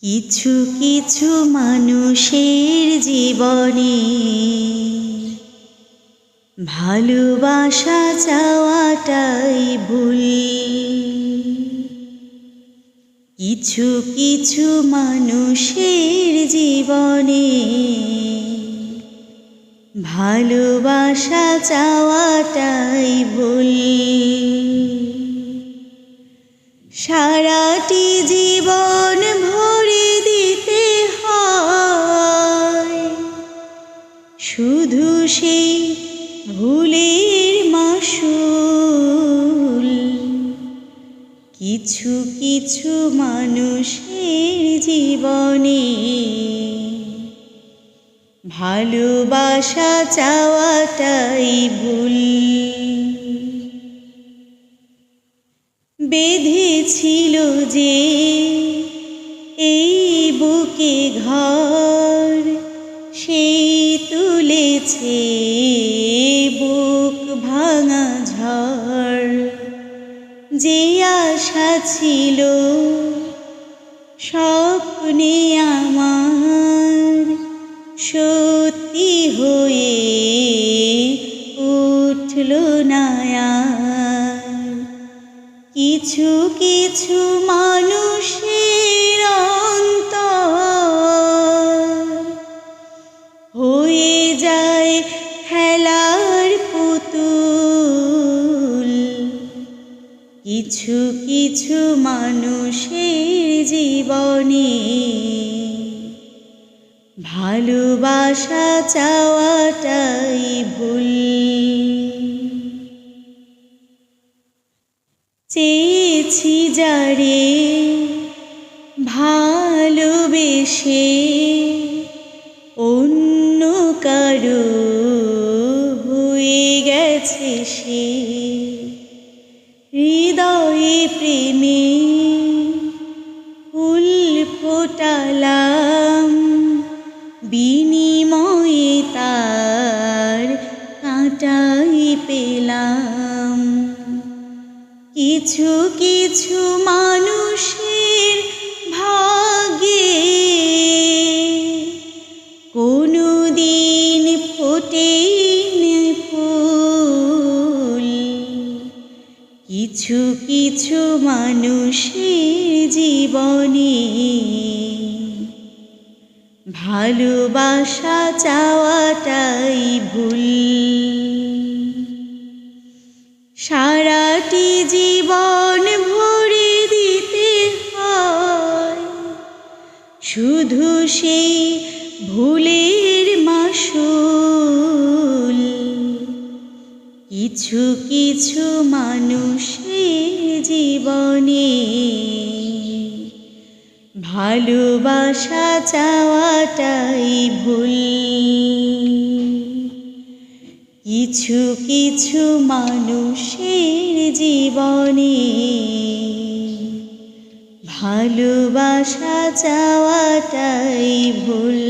কিছু কিছু মানুষের জীবনে ভালোবাসা চাওয়াটাই ভুল। কিছু কিছু মানুষের জীবনে ভালোবাসা চাওয়াটাই ভুল। সারাটি জীবন ভরে দিতে হয় শুধু সেই ভুলের মাসুল। কিছু কিছু মানুষের জীবনে ভালোবাসা চাওয়াটাই ভুল। বেঁধেছিল যে এই বুকে ঘর, সেই তুলেছে বুক ভাঙা ঝড়। যে আশা ছিল স্বপ্নে আমার, সত্যি হয়ে উঠল না আর। কিছু কিছু মানুষের অন্তর হয়ে যায় খেলার পুতুল। কিছু কিছু মানুষের জীবনে ভালোবাসা চাওয়াটাই ভুল। চেয়েছি যারে ভালোবেসে অন্য কারো হয়ে গেছে সে। হৃদয়ে প্রেমে ফুল ফোটালাম, বিনিময়ে তার কাঁটাই পেলাম। কিছু কিছু মানুষের ভাগ্যে কোনো দিন ফোটেনি ফুল। কিছু কিছু মানুষের জীবনে ভালোবাসা চাওয়াটাই ভুল। সারাটি জীবন ভরে দিতে হয় শুধু সেই ভুলের মাসুল। কিছু কিছু মানুষের জীবনে ভালোবাসা চাওয়াটাই ভুল। কিছু কিছু মানুষের জীবনে ভালোবাসা চাওয়াটাই ভুল।